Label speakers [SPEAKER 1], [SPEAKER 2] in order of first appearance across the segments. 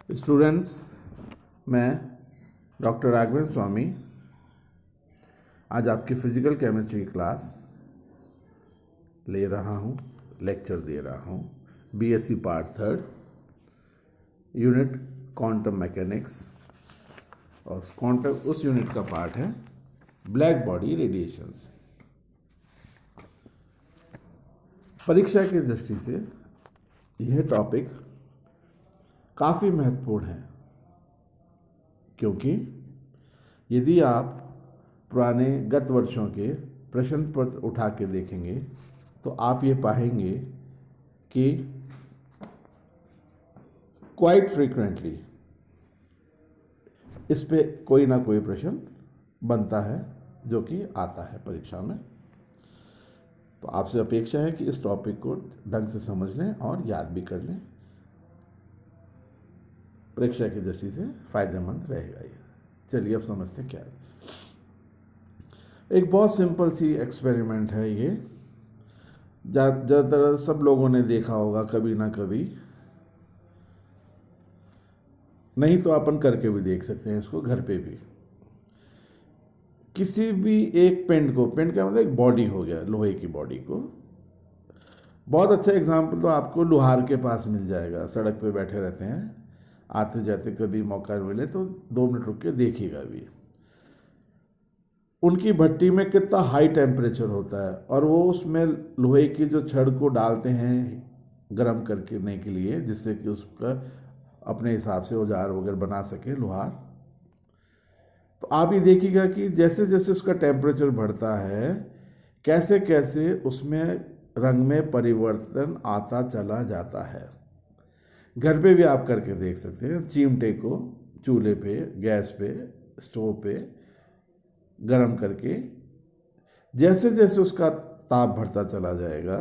[SPEAKER 1] Students, मैं doctor Raghavendra स्वामी आज आपकी फ़िज़िकल केमिस्ट्री की क्लास ले रहा हूँ, लेक्चर दे रहा हूँ। BSc part third, unit quantum mechanics, और क्वांटम उस यूनिट का पार्ट है ब्लैक बॉडी रेडिएशंस। परीक्षा की दृष्टि से यह टॉपिक काफ़ी महत्वपूर्ण है, क्योंकि यदि आप पुराने गत वर्षों के प्रश्न पत्र उठा के देखेंगे तो आप ये पाएंगे कि क्वाइट फ्रीक्वेंटली इस पे कोई ना कोई प्रश्न बनता है जो कि आता है परीक्षा में। तो आपसे अपेक्षा है कि इस टॉपिक को ढंग से समझ लें और याद भी कर लें। परीक्षा की दृष्टि से फायदेमंद रहेगा ये। चलिए अब समझते क्या है। एक बहुत सिंपल सी एक्सपेरिमेंट है ये, ज़्यादातर सब लोगों ने देखा होगा कभी ना कभी, नहीं तो अपन करके भी देख सकते हैं इसको घर पे भी। किसी भी एक पिंड को, पिंड का मतलब एक बॉडी हो गया, लोहे की बॉडी को। बहुत अच्छा एग्जाम्पल तो आपको लोहार के पास मिल जाएगा। सड़क पे बैठे रहते हैं, आते जाते कभी मौका मिले तो 2 मिनट रुक के देखिएगा भी। उनकी भट्टी में कितना हाई टेम्परेचर होता है, और वो उसमें लोहे की जो छड़ को डालते हैं गर्म करने के लिए, जिससे कि उसका अपने हिसाब से औजार वगैरह बना सके लोहार। तो आप ये देखिएगा कि जैसे जैसे उसका टेम्परेचर बढ़ता है, कैसे कैसे उसमें रंग में परिवर्तन आता चला जाता है। घर पे भी आप करके देख सकते हैं। चिमटे को चूल्हे पे, गैस पे, स्टोव पे गरम करके जैसे जैसे उसका ताप बढ़ता चला जाएगा,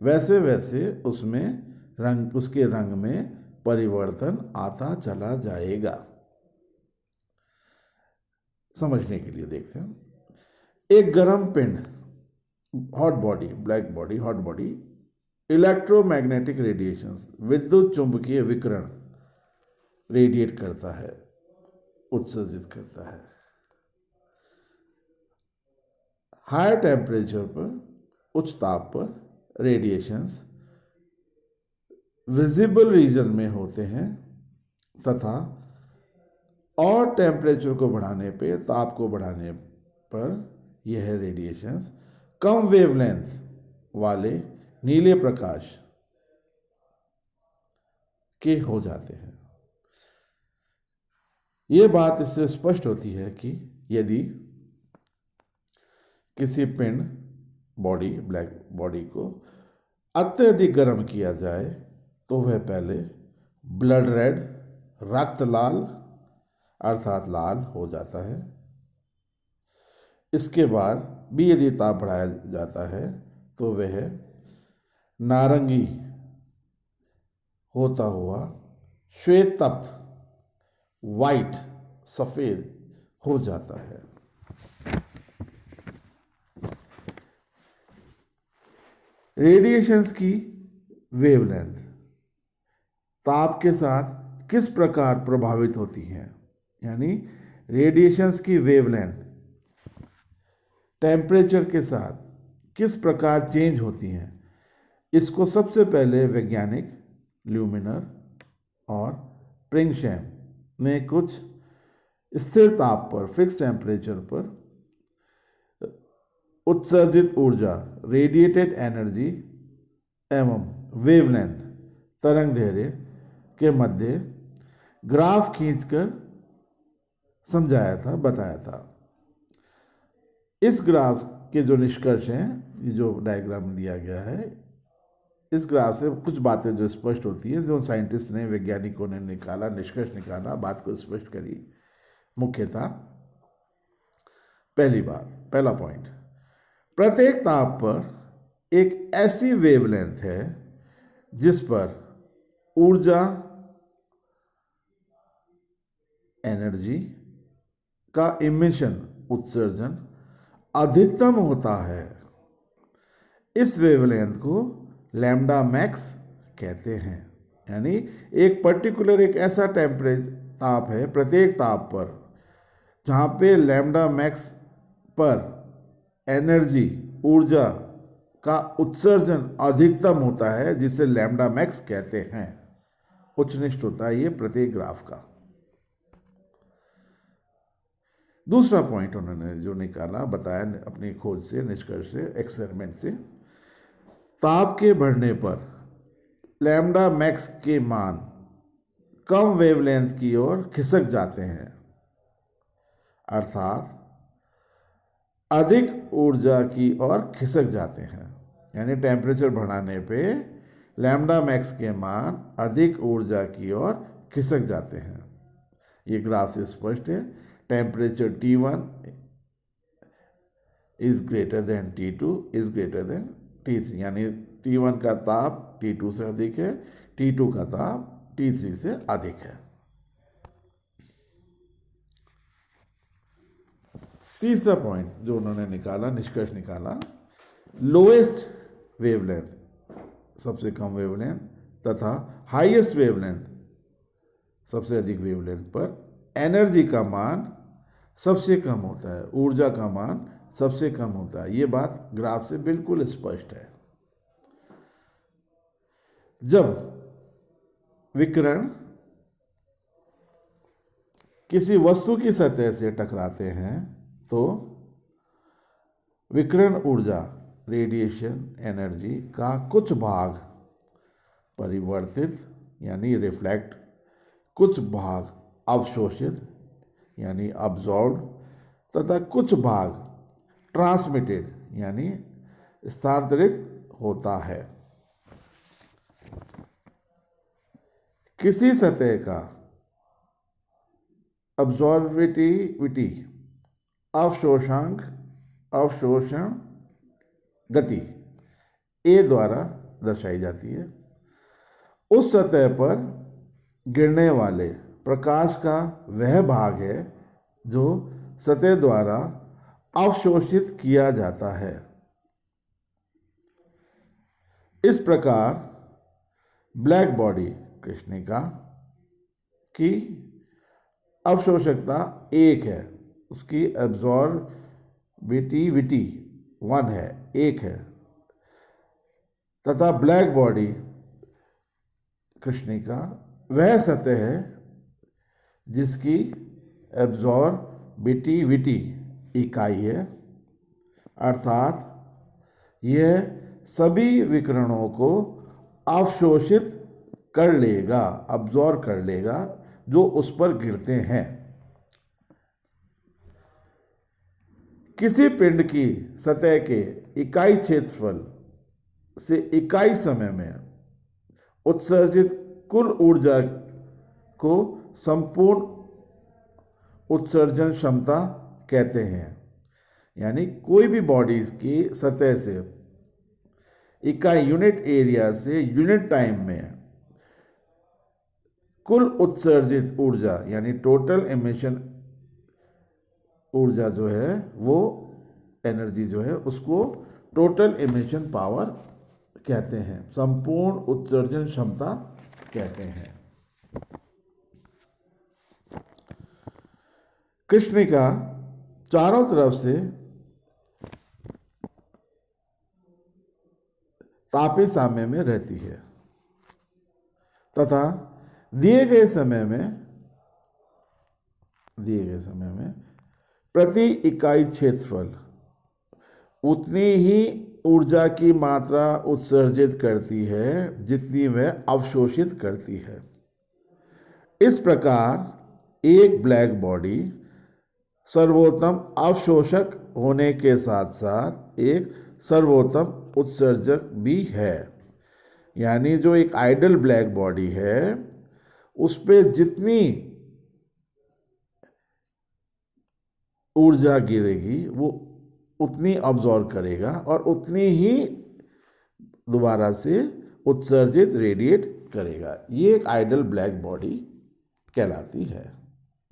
[SPEAKER 1] वैसे वैसे उसके रंग में परिवर्तन आता चला जाएगा। समझने के लिए देखते हैं। एक गर्म पिंड, hot body, black body, hot body, electromagnetic radiations, विद्युत चुंबकीय विकिरण रेडिएट करता है, उत्सर्जित करता है। हाई टेम्परेचर पर, उच्च ताप पर रेडिएशंस विजिबल रीजन में होते हैं, तथा और टेम्परेचर को बढ़ाने पे, ताप को बढ़ाने पर यह रेडिएशंस कम वेवलेंथ वाले नीले प्रकाश के हो जाते हैं। ये बात इससे स्पष्ट होती है कि यदि किसी पिंड, बॉडी, ब्लैक बॉडी को अत्यधिक गर्म किया जाए तो वह पहले ब्लड रेड, रक्त लाल अर्थात लाल हो जाता है। इसके बाद भी यदि ताप बढ़ाया जाता है तो वह नारंगी होता हुआ श्वेत तप्त, वाइट, सफेद हो जाता है। रेडिएशंस की वेवलेंथ ताप के साथ किस प्रकार प्रभावित होती है, यानी रेडिएशंस की वेवलेंथ टेम्परेचर के साथ किस प्रकार चेंज होती हैं, इसको सबसे पहले वैज्ञानिक ल्यूमिनर और प्रिंगशैम ने कुछ स्थिर ताप पर, फिक्स टेम्परेचर पर उत्सर्जित ऊर्जा, रेडिएटेड एनर्जी एवं वेवलेंथ, तरंग दैर्ध्य के मध्य ग्राफ खींचकर समझाया था, बताया था। इस ग्राफ के जो निष्कर्ष हैं, ये जो डायग्राम दिया गया है, इस ग्राफ से कुछ बातें जो स्पष्ट होती हैं, जो साइंटिस्ट ने, वैज्ञानिकों ने निकाला, निष्कर्ष निकाला, बात को स्पष्ट करी। मुख्यतः पहली बात, पहला पॉइंट, प्रत्येक ताप पर एक ऐसी वेवलेंथ है जिस पर ऊर्जा, एनर्जी का इमिशन, उत्सर्जन अधिकतम होता है। इस वेवलेंथ को लैम्डा मैक्स कहते हैं। यानी एक पर्टिकुलर एक ऐसा ताप है प्रत्येक ताप पर जहाँ पे लैम्डा मैक्स पर एनर्जी ऊर्जा का उत्सर्जन अधिकतम होता है, जिसे लैम्डा मैक्स कहते हैं। उच्चनिष्ठ होता है ये प्रत्येक ग्राफ का। दूसरा पॉइंट उन्होंने जो निकाला, बताया अपनी खोज से, निष्कर्ष से, एक्सपेरिमेंट से, ताप के बढ़ने पर लैम्डा मैक्स के मान कम वेवलेंथ की ओर खिसक जाते हैं, अर्थात अधिक ऊर्जा की ओर खिसक जाते हैं। यानी टेम्परेचर बढ़ाने पे लैम्डा मैक्स के मान अधिक ऊर्जा की ओर खिसक जाते हैं। ये ग्राफ से स्पष्ट है। Temperature T1 is greater than T2 is greater than T3, यानी T1 का ताप T2 से अधिक है, T2 का ताप T3 से अधिक है। तीसरा पॉइंट जो उन्होंने निकाला, निष्कर्ष निकाला, लोएस्ट वेवलेंथ सबसे कम वेवलेंथ तथा हाईएस्ट वेवलेंथ सबसे अधिक वेवलेंथ पर एनर्जी का मान सबसे कम होता है, ऊर्जा का मान सबसे कम होता है। ये बात ग्राफ से बिल्कुल स्पष्ट है। जब विकिरण किसी वस्तु की सतह से टकराते हैं तो विकिरण ऊर्जा, रेडिएशन एनर्जी का कुछ भाग परिवर्तित यानी रिफ्लेक्ट, कुछ भाग अवशोषित यानी अब्जॉर्ब तथा कुछ भाग ट्रांसमिटेड यानी स्थानांतरित होता है। किसी सतह का अब्जॉर्बिविटी अवशोषण गति A द्वारा दर्शाई जाती है। उस सतह पर गिरने वाले प्रकाश का वह भाग है जो सतह द्वारा अवशोषित किया जाता है। इस प्रकार ब्लैक बॉडी कृष्णिका की अवशोषकता 1 है, उसकी एब्जॉर्बिविटी 1 है, 1 है, तथा ब्लैक बॉडी कृष्णिका वह सतह है जिसकी एब्जॉर्बिविटी इकाई है, अर्थात यह सभी विकिरणों को अवशोषित कर लेगा, अब्जॉर्ब कर लेगा जो उस पर गिरते हैं। किसी पिंड की सतह के इकाई क्षेत्रफल से इकाई समय में उत्सर्जित कुल ऊर्जा को संपूर्ण उत्सर्जन क्षमता कहते हैं। यानी कोई भी बॉडीज की सतह से इकाई यूनिट एरिया से यूनिट टाइम में कुल उत्सर्जित ऊर्जा यानी टोटल एमिशन ऊर्जा जो है, वो एनर्जी जो है, उसको टोटल एमिशन पावर कहते हैं, संपूर्ण उत्सर्जन क्षमता कहते हैं। कृष्णिका चारों तरफ से तापी साम्य में रहती है तथा दिए गए समय में प्रति इकाई क्षेत्रफल उतनी ही ऊर्जा की मात्रा उत्सर्जित करती है जितनी वह अवशोषित करती है। इस प्रकार एक ब्लैक बॉडी सर्वोत्तम अवशोषक होने के साथ साथ एक सर्वोत्तम उत्सर्जक भी है। यानी जो एक आइडल ब्लैक बॉडी है उस पे जितनी ऊर्जा गिरेगी वो उतनी अब्जॉर्ब करेगा और उतनी ही दोबारा से उत्सर्जित रेडिएट करेगा। ये एक आइडल ब्लैक बॉडी कहलाती है।